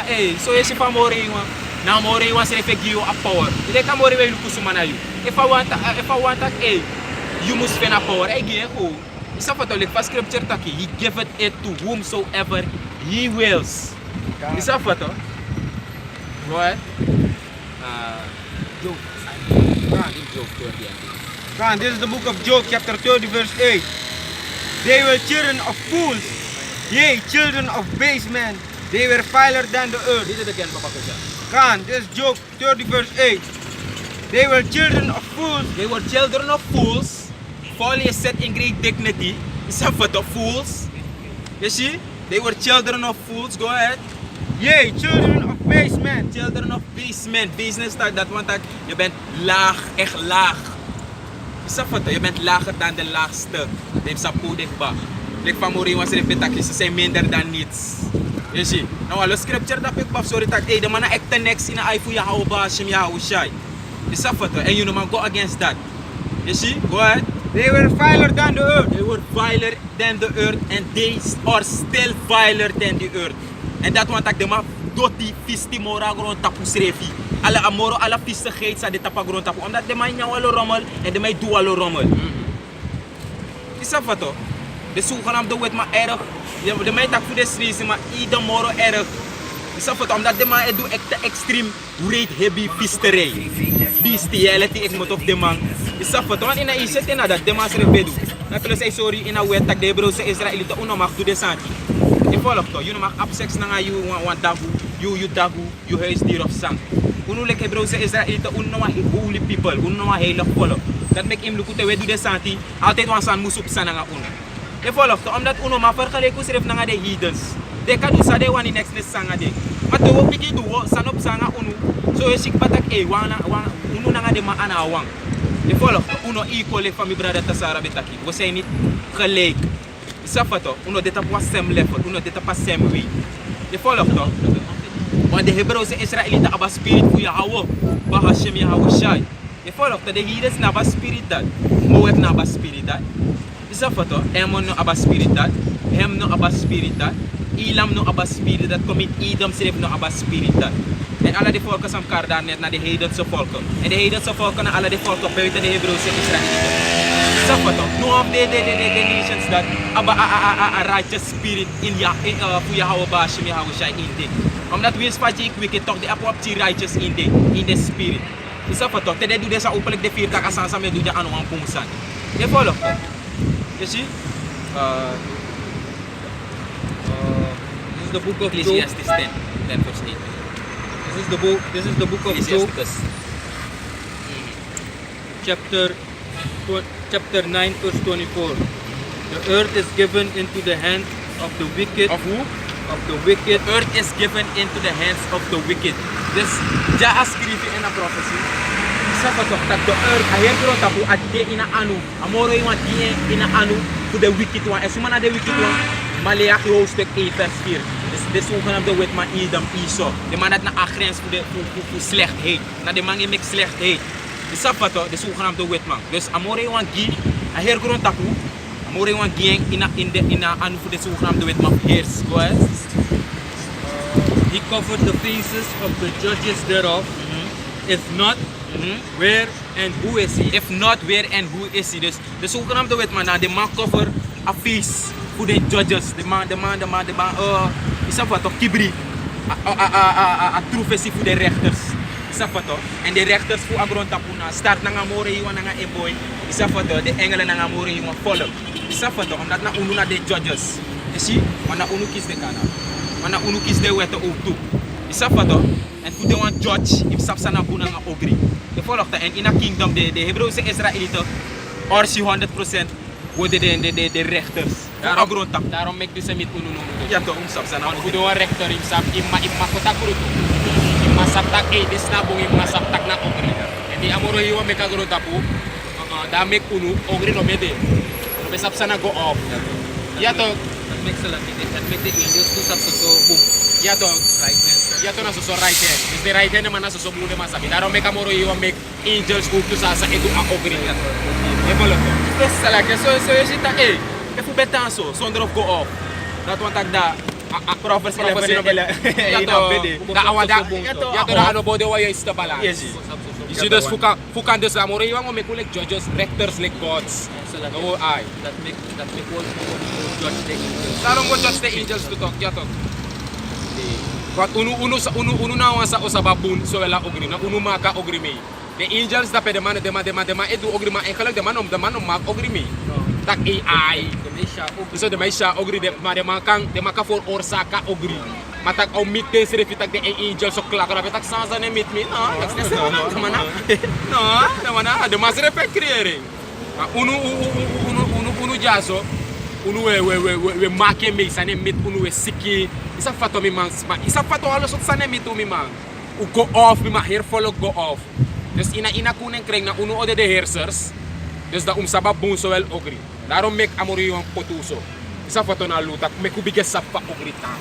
Hey, so esse famore one. Now more one say if give you a power. They can more we look sumana you. If I want that hey, you must spend a power. I give you. It's a photo like for scripture taki. He giveth it to whomsoever he wills. It's a photo. What? Job. God, this is the book of Job, chapter 30, verse 8. They were children of fools, yea, children of base men. They were viler than the earth. Read it again, Papa Kuja. God, this is Job 30, verse 8. They were children of fools. They were children of fools. Folly is set in great dignity. It's a photo of fools. You see? They were children of fools. Go ahead. Yea, children of base men. Children of basement. Basement staat dat want dat je bent laag, echt laag. Is dat foto? Je bent lager dan de laagste. Neem sapo dichtbij. Like van Mori was repetaki, ze zijn minder dan niets. Je ziet? Nou, alle scripture dat ik baf sorry dat hey, de mannen echt next in een iPhone je hou baasje, je hou shy. Is dat foto? En you know man, go against that. You see? Go ahead. They were viler than the earth. They were viler than the earth and they are still viler than the earth. En dat want ik de ma doti fisti mora grond tapu srefi. Alle amoro, alle vistigheid sa de tapa grond tapu. Omdat de mij nou alle rommel en de mij doe alle rommel. Is dat wat toch? De zogenaamde wet maar erg. De mij tak voor de streets maar ieder moro erg. Is dat wat omdat de mij doe echt extreem rate heavy visterij. Bestiality ik moet op de man. Is dat wat want in een zet in dat de man schreef bedu. Dan kun je zeggen sorry in een wet tak de broze Israëlieten uno mag doen de santi. Je volgt toch? Je mag absex na je want dagu. You dagu, you huisdier of sang. Uno like broze Israëlieten uno ma holy people, uno ma heilig volk. Dat maakt hem lukken we doen de santi. Altijd want san moes op san nga uno. Je volgt toch? Omdat uno ma vergelijken schreef na de heathens. De kan doen sa de one next sanga de. Maar to wat piki doen san op sanga uno. So je ziet patak wana uno na de ma ana wang. Je volgt toch? Uno equal van mijn brother Tasara betaki. We zijn niet gelijk. Is dat toch? Uno dit op same level, uno dit op same way. Je volgt toch? Want de Hebreeuwse Israëlieten hebben spirit voor je houden. Waar Hashem je houden shai. Je volgt toch? De Heidens hebben spirit dat. Moab hebben spirit dat. Is dat toch? Ammon hebben spirit dat. Hem hebben spirit dat. Elam hebben spirit dat. Kom in Edom schreef hebben spirit dat. En alle die volken zijn elkaar daar net naar de heidense volken. En de heidense volken naar alle die volken buiten de Hebreeuwse Israëlieten. Suffer toch? No of the nations that hebben a righteous spirit in ja voor je houden baasje, je houden shai in ding. Omdat we spatje ik wicked toch de apoptie righteous in the spirit. Suffer toch? Tede doe deze openlijk de vier dagen samen samen doe de aan een pomsan. Je volgt toch? You see? This is the book of Job. Ecclesiastes 10 verse 8. This is the book of Job, chapter 9, verse 24. The earth is given into the hands of the wicked. Of who? Of the wicked. The earth is given into the hands of the wicked. Dus ja ascrivi in a prophecy. Suffer toch dat de earth a heel groot tapu a de in a anu. Amoro iemand die in a anu voor de wicked one. En zo na de wicked one. Maleachi hoofdstuk 1 vers 4. Dus de zogenaamde wet man Edom Esau. De man dat naar agrens voor slechtheid. Naar de man die met slechtheid. De safato, de zogenaamde wet man. Dus amore iemand die a heel groot tapu. Amore iemand die in a anu voor de zogenaamde wet man heers. Go ahead. He covered the faces of the judges thereof. If not, where and who is he? If not, where and who is he? Dus de zogenaamde wet man, de man cover a face voor de judges. De man, is dat wat toch? Kibri. A trofee voor de rechters. Is dat wat toch? En de rechters voor agron tapuna. Start na amore hiwa na eboy. Is dat wat toch? De engelen na amore hiwa volk. Is dat wat toch? Omdat na unu na de judges. Je ziet? Want na unu kies de kana. Want na unu kies de wette ook toe. Is dat wat toch? En voor de one judge, if sapsa na buna nga ogri. Je volgt dat. En in a kingdom, de Hebreeuwse Israëlieten, orsi 100% worden de rechters. Daarom make dus met unu. Ja toch, sapsa na Voor de rector imma kota kuruto. Imma saptak dis na bong imma saptak na ogri. En die amoro hiwa make agro tapu. Da make unu ogri no mede. No be sapsa na go off. Ja toch. That makes a lot. That make the angels do something so boom. Ja toch. Right hand. Ja toch na so right hand. Is the right hand man na so blue de masabi. Daarom make amoro hiwa make angels go to sa edu a ogri. Je volgt toch? Dus salake, zo je ziet dat, hey, even betaan zo, zonder op go off. Dat want ik daar, Prophets Prophets 11 Yato, da awada, yato da ano bode wa is the balance. Yes. You see this fukan des amore yung me kulek judges, rectors like gods. No I. That make all judge the angels. Sarong go judge the angels to talk, yato. But uno na wasa osababun so wala ogri na uno maka ogri me. The angels da pede man edu ogri ma ekalag de man mak ogri me. Tak AI. The Mesha So de maisha ogri de maka for orsaka ogri. Matak au meet des refitak de angel so klak ra petak sansa ne meet me. No, that's the mana. No, de mana de mas refek creering. Unu jaso unu we make me sane meet unu we siki. Isa fato mi man, isa fato halos sa sane meet mi man. U go off mi ma hair follow go off. Dus ina kunen kreng na unu ode de hersers. Dus da sabab bun so wel ogri. Daarom mek amori yung potuso. Isa fato na lutak, me kubigas sa pa ogri tang.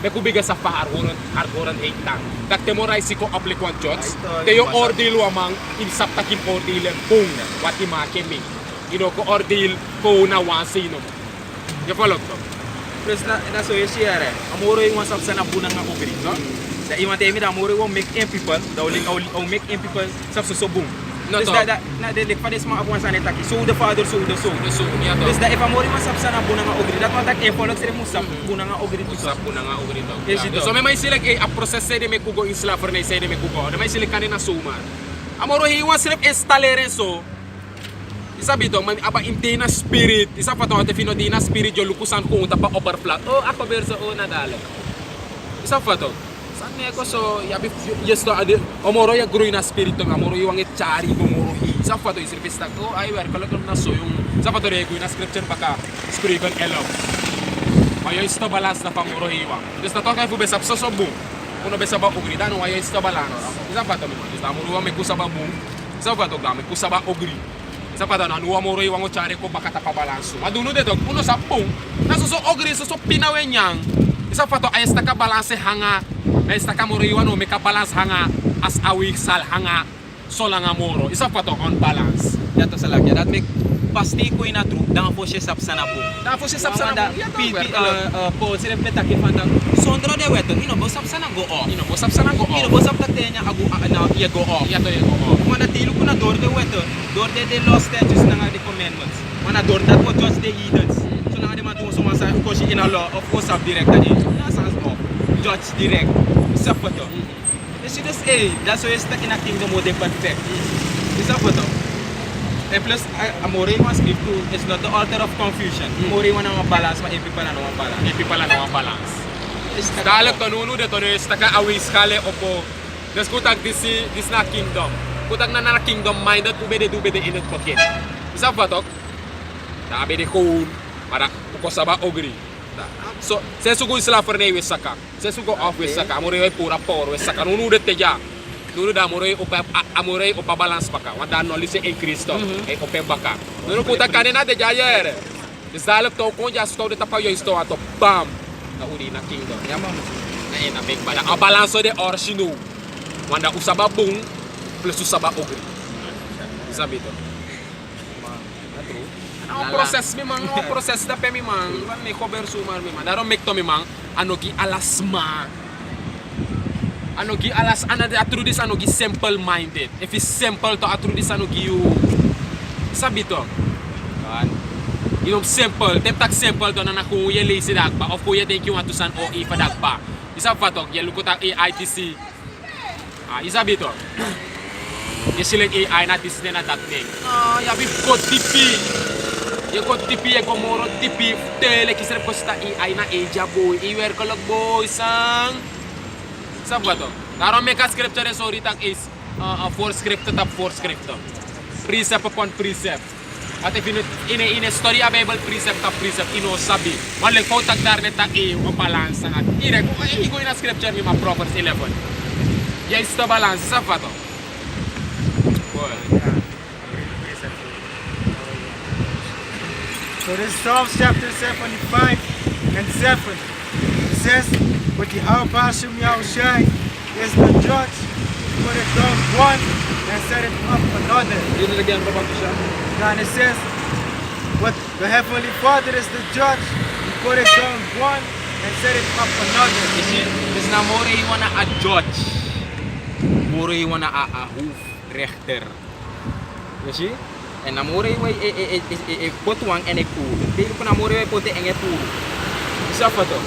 Me kubigas sa pa argoran 8 tang. Dak temoray si ko aplikwan jots. Te yung ordil wamang insap takim ordil bung wati make me. Ino ko ordil ko na wansino. You follow to? Plus na so yesi are. Amoro yung wasap sa nabunang nga ogri, no? Da iwan temi da amoro yung make in people, da uling au make in people sap so boom. No Dus to. da na de fades mga abuan sa netaki. So the father, so the son. So niya to. Dus da if amoro yung wasap sa nabunang nga ogri, dat want e follow sire musap bunang nga ogri to. Usap po na nga ogri to. Yes, ito. So may silik a process de me kugo in slaver na say de me kugo. May silik kanina suman. Amoro hiwan silip installere so. Isa bito man aba imtina spirit. Isa pa to ate fino dina spirit yo lukusan ko tapa overflat. Oh ako berso o nadalo. Isa pa to. San ne ko so yabi yes to ade amoro ya grow na spirit to amoro yung chari ko moro hi. Isa pa to isirpista ko ay wer kala na so yung isa pa to re na scripture baka scriven elo. Mayo isto balance na pamoro hiwa. Des na to kay fu besap so bum. Kuno besaba ogri dano mayo isto balance. Isa pa to mo. Isa amoro me kusaba bum. Isa pa to game kusaba ogri. Sa pada na nuwa moro iwango chare ko baka tapabalanso. Maduno de to uno sa pung. Naso so ogri so pinawe nyang. Isa fato ay esta ka balance hanga. Na esta ka moro iwano me ka balance hanga as awik sal hanga solanga moro. Isa fato on balance. Yato sa lagya. Dat make pasti ko ina tru dan fo she sap sana po. Da fo si sap sana pi po sire petaki fanta. Sondro de weto ino bo sap sana go off. Ino bo sap sana go Ino off. bo sap takenya agu na ia go off. Ya to ye go off. Wana tilu kuna door de weto. Door de lost statutes na nga the commandments. Wana door that was judge the heathens. So na nga di man tungo sumasa because in a law of course have direct that is. Na sans off. Judge direct. Isa photo. You see this that's why it's in a kingdom mode perfect. Isa photo. And plus, amore yung script too, it's not the altar of confusion. Amore yung mga balance, mga people na mga balance. Hindi pala no balance. It's the Dalek to nuno de to esta ka awis kale opo. Des kutak this na kingdom. Kutak na kingdom minded ubede init pocket. Isa patok. Dabe de kun para ko saba ogri. So, se sugo isla forne wis saka. Se sugo off wis saka, amore ay pura por wis saka nuno de teja. Nuno da amore opa balance paka. Wanda no lise en Cristo. E ope baka. Nuno kutak kanina de jayer. Des dalek to konja sto de tapa yo sto ato bam. Na uri na kingdom. Yaman. Na ina big bala. A balanso de orsino. Wanda usaba bung plus usaba ogri. Sabi to. Ang process mi mang, ang process da pe mi mang, may cover sumar mi mang. Daron make to mi mang ano gi alasma. Ano gi alas ana de atrudis ano gi simple minded. If it's simple to atrudis ano gi you. Sabi to. Kan. Yung simple, temtak simple to na nakuya lazy dagba of kuya thank you atusan o ifa dagba. Isa fatok ya lukutak AITC. Isa bito. Yesiling AI na Disney na dating. Yabi ko tipi. Ya ko tipi ya ko moro tipi tele kisrep ko sta AI na eja boy. Iwer ko lag boy sang. Sa bato. Karon me ka scripture sorry tak is for script tap for script. Precept upon precept. At if in a story a Bible precept tap precept ino sabi. Maling ko tag darne tak o balance at ire ko ko ina scripture mi ma Proverbs 11. Ya ista balance sa bato. So this is Psalms chapter 75 and 7. It says, but Yahweh Hashem Yahushai is the judge. He put it down one and set it up another. Yun lagyan ko ba ito siya? And it says, but the Heavenly Father is the judge. He put it down one and set it up another. You see, dus na more you wanna a judge, more you wanna a hoofrechter. You see? En na more you pot wang en ek puro. Deel ko na more you pot en ek puro. Isa fa to.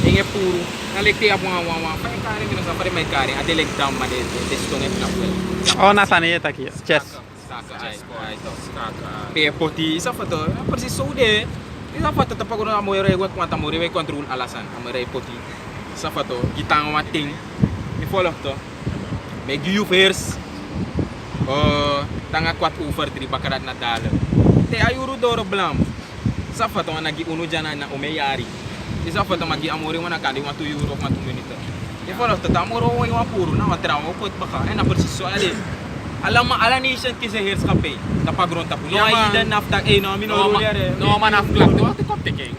En ek puro. Na lekte ap wan pa kare mi na sa pare mai kare. Ade lek dam ma de stone et na pel. Oh, nasa niya taki. Chess. Staka ai to. Pe poti isa fa to. Persis so de. Isa fa to tapagoro na more you kwanta more you control alasan. Amore poti. Isa fa to. Gitang mating. Mi follow to. Me give you first. Tanga kwat over 3 bakarat na dala. Te ayuro doro blam. Sa fato nagi uno jana na umeyari. Isa fato magi amore wana kandi wa 2 euro ma 2 minute. E falo to tamoro wa puro na watra mo pot baka. Na persis so ale. Alam ma ala nation ki sa hairs kape. Tapagron tapo. No ay nafta no mi no rulere. No man af klap. Kom taking.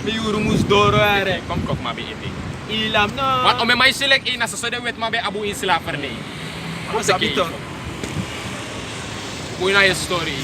Me euro mus doro are. Kom kok mabe iti. Ilam na. Wat ome may select ina sa soda wet mabe abu isla ferne. Ano sabi to? Buhay na yung story.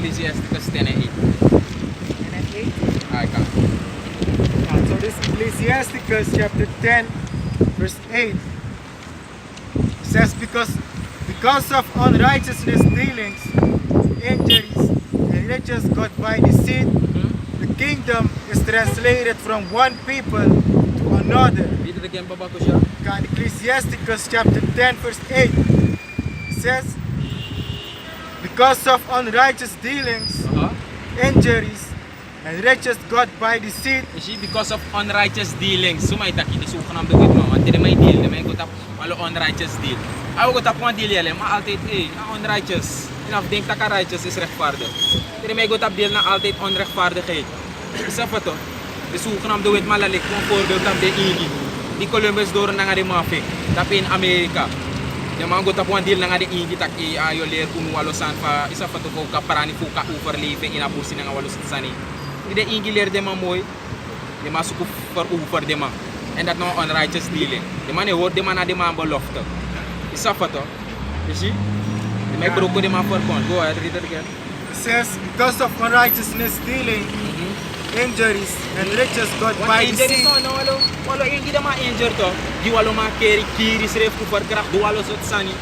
Ecclesiasticus 10 and 8. And 8. Ay ka. So this Ecclesiasticus chapter 10, verse 8 says, because of unrighteousness dealings, injuries, and riches got by deceit, the kingdom is translated from one people to another. Read it again, baba ko siya. Ecclesiasticus chapter 10, verse 8 says, because of unrighteous dealings, injuries, and riches got by deceit. You see, because of unrighteous dealings. So may taki disukan ang dugit mo. Ante may deal, may gutap walo unrighteous deal. Ako gutap mo deal yale, ma-altate na unrighteous. Enough think taka righteous is rechtvaardig. Ante may gutap deal na altate onrechtvaardigheid. Isa pa to. Disukan ang dugit malalik kung voorbeeld ang de igi. Di Columbus door na nga di mga fake. Tapi in Amerika. Yung mga gutap mo deal na nga di igi tak ayo ler kung walo san pa isa pa to ko kaparani fu ka overleave inabusin nga walo sani. Hindi ingiler de mamoy, de masuko for over de ma. And that no unrighteous dealing. De man word de man na de man belofte. Isa fa to. You see? De may broko de man for kon. Go ahead, read it again. It says, because of unrighteousness dealing, injuries, and riches got by Injuries deceit. no walo ingi de ma injure to. Di walo ma keri kiris ref ku for krach do walo sot sani.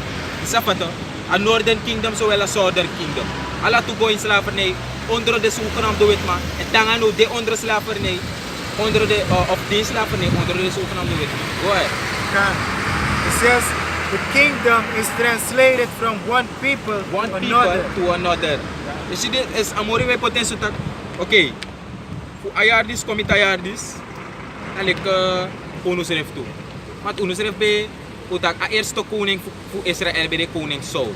Isa fa to. A northern kingdom so well as southern kingdom. Ala to go in slavernij onder de zogenaamde wet man. En dan nu de onder slavernij, onder de of de slavernij onder de zogenaamde wet. Go ahead. It says, the kingdom is translated from one people One to people another. to another. You see this is amore we potential tak. Okay. Fu ayardis komit ayardis. Alik uno seref tu. Mat uno seref be utak a eerste koning fu Israel be de koning Saul.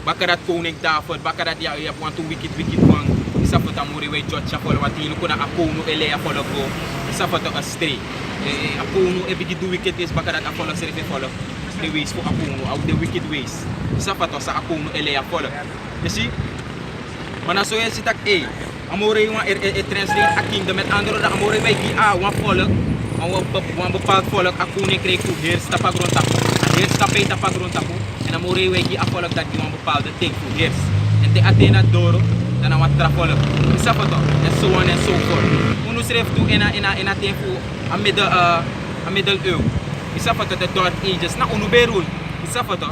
Bakarat koning David, bakarat ya want to wicked wang. Isa fa tamuri we judge sa follow watilo ko na apuno ele a follow go. Isa fa to astray. Apuno e bigi do wicked is bakarat a follow serif follow. The ways fu apuno out the wicked ways. Isa fa to sa apuno ele a follow. You see? Manasoya si tak amore yung translate a kingdom at andro na amore may gi wan follow. Wan bepaald volk a koninkrijk toe heerst tapagron tapo. Heerst tapay tapagron tapo. En amore wij die volk dat die wan bepaalde ting toe heerst. En te Athena doro dan wat tra volk. Isa pa to. En so on and so forth. Uno schreef toe in a tempo a middle eeuw. Isa pa to the dark ages na uno berul. Isa pa to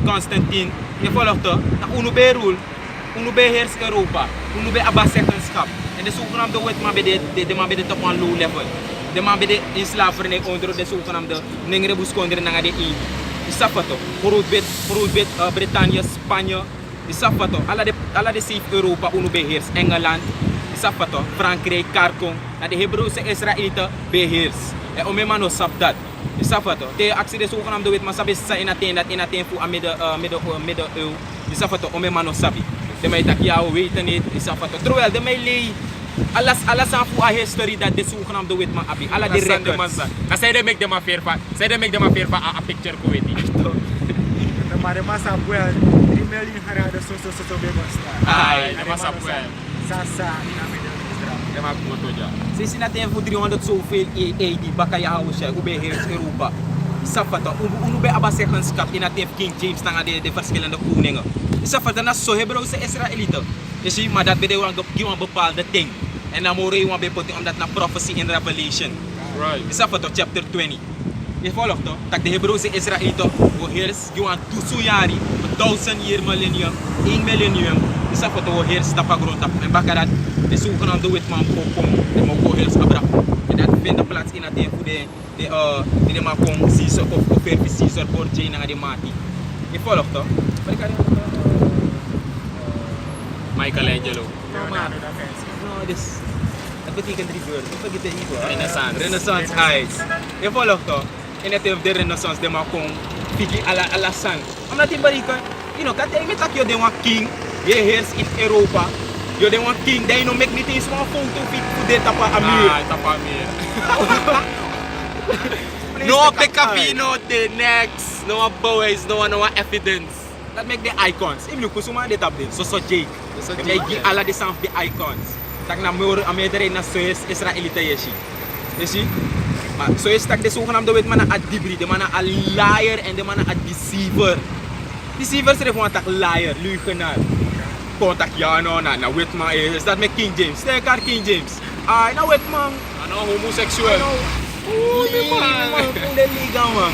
Constantine. Je volgt to na uno berul. Uno beheers Europa. Uno be abasekkenschap. En de zogenaamde wet maar bij de man bij de top one low level. De man bij de in slavernij onder de zogenaamde Ningrebus kondre na de in. Isapato, Groot-Brit, Brittannië, Spanje. Isapato, alla de safe Europa uno beheers. Engeland. Isapato, Frankrijk, Karkong. Na de Hebreeuwse Israëlieten beheers. En omema no sap dat. Isapato, de actie de zogenaamde wet maar sabi sa in Athene voor a middeleeuw. Isapato, omema no sabi. De mij tak jou weten niet. Isapato, terwijl de mij lei Alles aan voor a history dat de zogenaamde witman abi. Alla de records. Dan zij de make them a fair fa. Zij de make them a fair fa a picture ko weti. Maar de massa buel, 3 million harada so be basta. Ai, de massa buel. Sasa na media Israel. De ma ko ja. Ze zien dat hij voor 300 zoveel AD bakaya house hoe bij heers Europa. Safata, hoe bij abasekkenschap in het King James dan de verschillende koningen. Safata na zo Hebreeuwse Israëlieten. Je ziet maar dat bij de een bepaalde ding. En dan moet je een beetje omdat na prophecy in Revelation. Right. Safata chapter 20. Je volgt toch? Dat de Hebreeuwse Israëlieten hoe heers gewoon 1000 jaar, 1000 jaar millennium, 1 millennium. Safata hoe heers tapa grond tap. En bakarat de zogenaamde witman kom de mogen heers abraham. En dat vindt plaats in het voor de makong Caesar of Pervis Caesar Borgia na de mati. Je volgt toch? Michelangelo. Leonardo da Vinci. No, dus dat betekent rebirth. Ik vergeet het niet hoor. Renaissance. Renaissance eyes. Je volgt toch? In het de Renaissance de makong figi ala san. Omdat die barikan, kan je met dat je de een king, je heers in Europa. Je de een king, dat je no make niet eens een foto voor dit tapa amir. Ah, tapa amir. No pekapino the next. No boys, no evidence. Dat make the icons. If you kusuma dit op dit, so Jake. So Dat Jake, make yeah. alla de some of the icons. Tak na meer amedere na so is Israelite yeshi. You see? Maar so is tak de zogenaamde wit man a dibri, de man a liar en de man a deceiver. Deceiver is gewoon tak liar, leugenaar. Contact ja no na wit man is dat met King James. Sterker King James. Ah, na wit man. Ano homosexual. Oeh, de man, de liga man.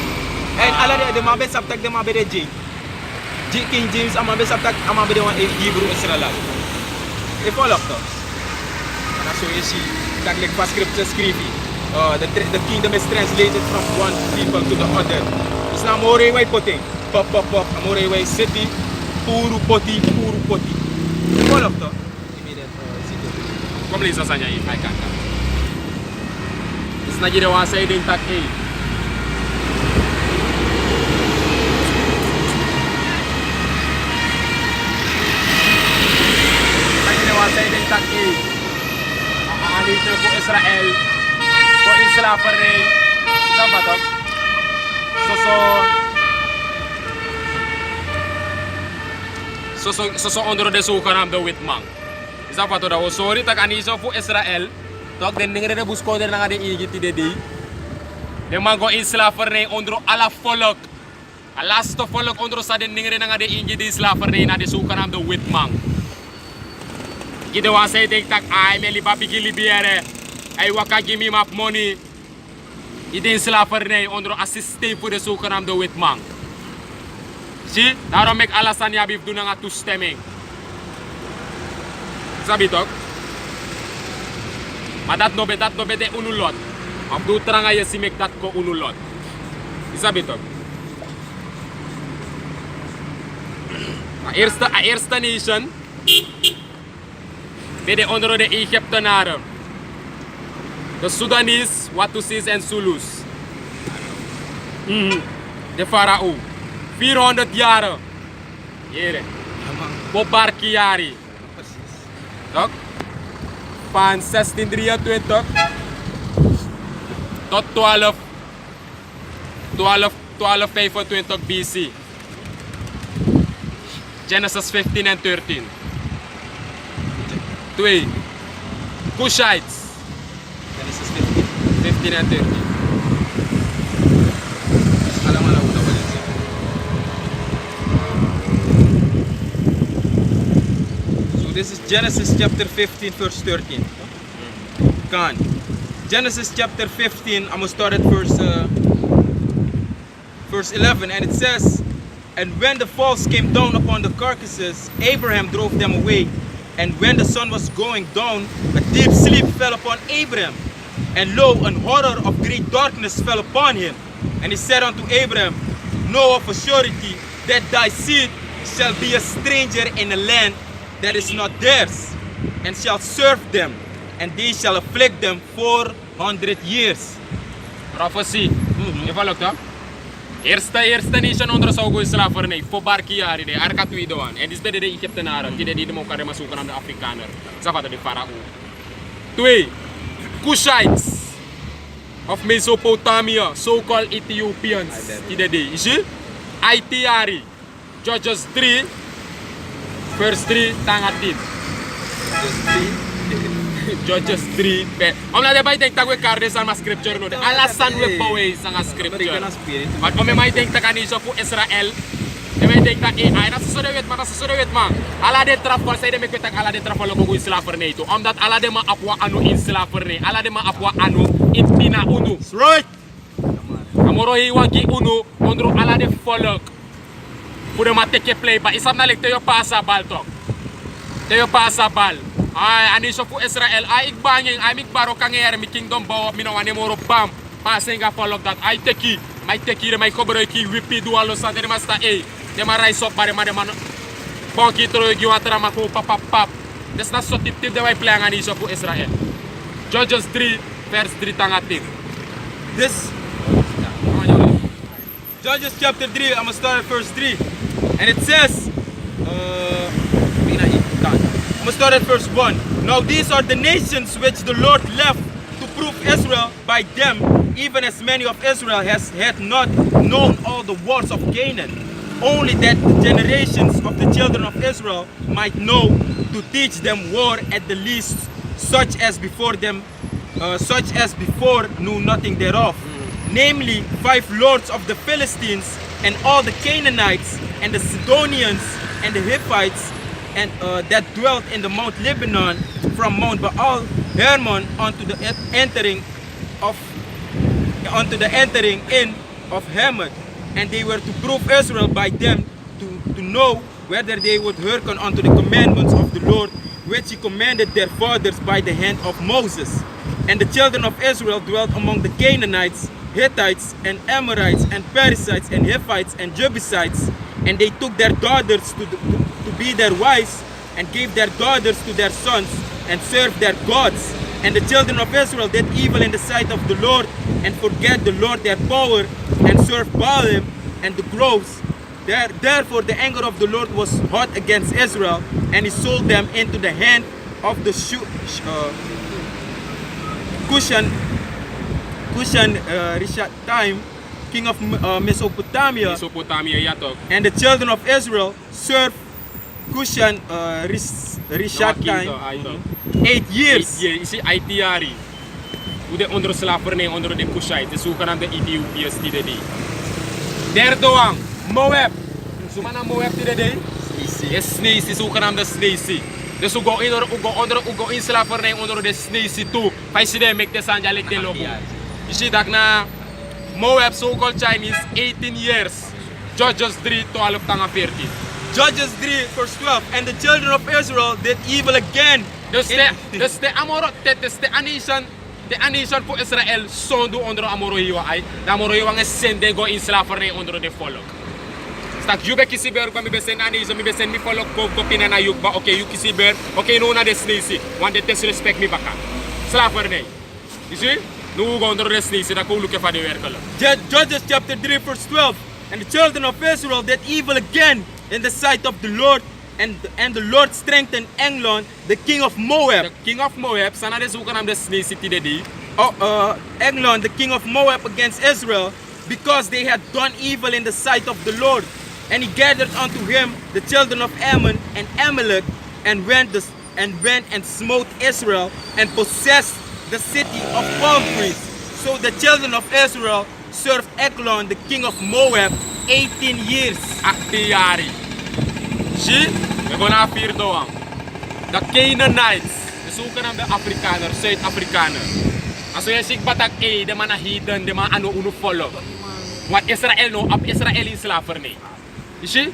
En alla de man best op tak de man bij de Jake. King James ama best attack ama be de one Hebrew Israelite. E follow up. And so you see that like for scripture scrivi. The kingdom is translated from one people to the other. It's not more way putting. Pop. More way city. Puru poti. E follow up. Kom lees asanya hier, my kaka. Is na jide wan say ding tak e. Say ding tak e. Aanito ko Israel. Ko slaverij. Sama toch? So onder de zogenaamde witman. Is dat wat we sorry tak aniso voor Israël. Toch den dingen de buskoder na de Egypte de. De man go in slavernij onder alle volk. Alaste volk onder sa den dingen na de Egypte slavernij na de zogenaamde witman. Gide wa say denk tak ay me liba bigi libere. Ay waka give me map money. Idin slavernij onder assistent voor de zogenaamde witman. Zie, daarom ik Alassane Habib doen aan toestemming. Sabi toch? Maar dat no be de unulot. Of doe tranga je si mek dat ko unulot. Sabi toch? A eerste nation. Bij onder de Egyptenaren. De Sudanese, Watusis en Zulus. De farao. 400 jaar. Hier. Bobarkiari. Toch? Van 1623 tot 1225 BC. Genesis 15 en 13. 2. Cushites. Genesis 15 en 13. So this is Genesis chapter 15 verse 13. Kan. Genesis chapter 15, I'm going to start at verse 11, and it says, "And when the falls came down upon the carcasses, Abraham drove them away. And when the sun was going down, a deep sleep fell upon Abraham. And lo, an horror of great darkness fell upon him. And he said unto Abraham, Know of a surety that thy seed shall be a stranger in a land that is not theirs, and shall serve them, and they shall afflict them 400 years." Prophecy. Even look up. Eerste nation onder zou gaan slavernij. Voor Barkiari de Arka Tweede one. En dit is bij de Egyptenaren. Die de elkaar maar zoeken aan de Afrikaner. Dat was de farao. 2. Cushites of Mesopotamia, so-called Ethiopians. Tidede. Isi? Aitiari. Judges 3, verse 3, tangatin. Judges 3, om na de bay denk tak we karde sa ma scripture no de. Alasan we bawe sa nga scripture. But om may denk tak ani so fu Israel. De may denk tak ay na so de wet ma. Ala de trafal say de me kwetak ala de trafal ko go slavernij to. Omdat ala de ma apwa anu in slavernij. Ala de ma apwa anu in pina unu. Right. Amoro hiwa gi unu ondro ala de volk. Pude ma teke play ba isam na lek te yo pasa bal tok. Te yo pasa bal. Ay, ani so fu Israel, ay igbanging, ay migbaro kangere, mi kingdom bawa, minawane moro bam, pasenga follow that, ay teki, may kobro ki, wipi dualo sa, de masta de ma rise up, bare ma de man, bonki tro gi watra ma ko pap. Des na so tip de way play ani so fu Israel. Judges 3, verse 3 tangatin. This Judges chapter 3, I'm gonna start at verse 3. And it says, I'm gonna start at verse 1. Now these are the nations which the Lord left to prove Israel by them, even as many of Israel had not known all the wars of Canaan. Only that the generations of the children of Israel might know, to teach them war at the least, such as before knew nothing thereof. Namely, 5 lords of the Philistines, and all the Canaanites, and the Sidonians, and the Hittites, and that dwelt in the Mount Lebanon, from Mount Baal Hermon unto the entering in of Hamath, and they were to prove Israel by them to know whether they would hearken unto the commandments of the Lord, which he commanded their fathers by the hand of Moses. And the children of Israel dwelt among the Canaanites, Hittites, and Amorites, and Perizzites, and Hippites, and Jebusites, and they took their daughters to be their wives, and gave their daughters to their sons, and served their gods. And the children of Israel did evil in the sight of the Lord, and forget the Lord their power, and served Baalim and the groves. Therefore the anger of the Lord was hot against Israel, and he sold them into the hand of the Cushan Rishathaim, king of Mesopotamia, and the children of Israel served Cushan Rishathaim 8 years. Isi Aitiari. Ude onder slavernij, onder de Cushite, de zogenaamde Ethiopiërs die de. Derdoang, Moab. Sumana Moab die de. Yes, Sneesi, de zogenaamde Sneesi. Dus ugo in slavernij onder de Sneesi toe. Paisi de mek de sanjalik de logo. Je ziet dat na Moab, so-called Chinese, 18 years. Judges 3, 12 tanga 14. Judges 3 verse 12. And the children of Israel did evil again. Dus de Amoro, de Anishan voor Israël zonde onder Amoro hiwa ay. De Amoro hiwa nge sende go in slavernij onder de volk. Stak jube kisiber kwa mi besen Anishan, mi besen mi volk go pina na yuk ba. Oké, you kisiber. Oké, no na de snisi. Want de disrespect mi baka. Slavernij. You see? Nu go onder de snisi, dat ko lukke van de werkelen. Judges chapter 3 verse 12. And the children of Israel did evil again in the sight of the Lord, and the Lord strengthened Eglon, the king of Moab. The king of Moab, sana de zogenaamde snisi die de. Eglon, the king of Moab, against Israel, because they had done evil in the sight of the Lord. And he gathered unto him the children of Ammon and Amalek, and went and smote Israel, and possessed the city of palm trees. So the children of Israel served Eglon, the king of Moab, 18 years. 18 jari. Zie, we gaan naar 4 doang. De Canaanites, de zogenaamde Afrikaner, Zuid-Afrikaner. Als je ziet batak de man hidden, de man ano unu follow. Wat Israël no, ab Israël in slavernij. Zie?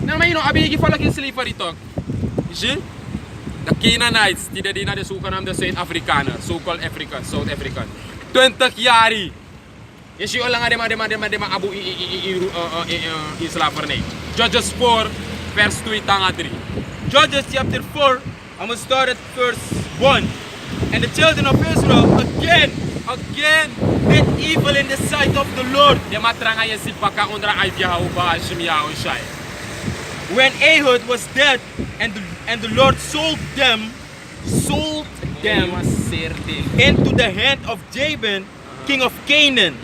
Nou maar je no, abi je follow in slavery toch. Zie? De Canaanites, die de zogenaamde Zuid-Afrikaner, so-called African, South African. 20 jari. Je ziet al lang de man abu in slavernij. Judges 4. Verse 2 tanga 3. Judges chapter 4, I'm going to start at verse 1. And the children of Israel again did evil in the sight of the Lord. When Ehud was dead, and the Lord sold them into the hand of Jabin, king of Canaan,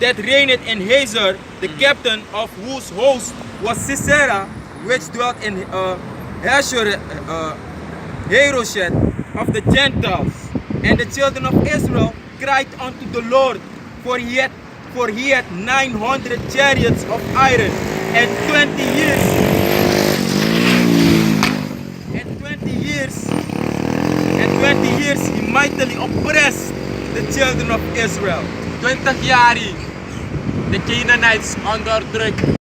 that reigned in Hazor, the captain of whose host was Sisera, which dwelt in Harosheth of the Gentiles. And the children of Israel cried unto the Lord, for he had 900 chariots of iron, and 20 years he mightily oppressed the children of Israel. 20 jaar, de Canaanites onderdrukt.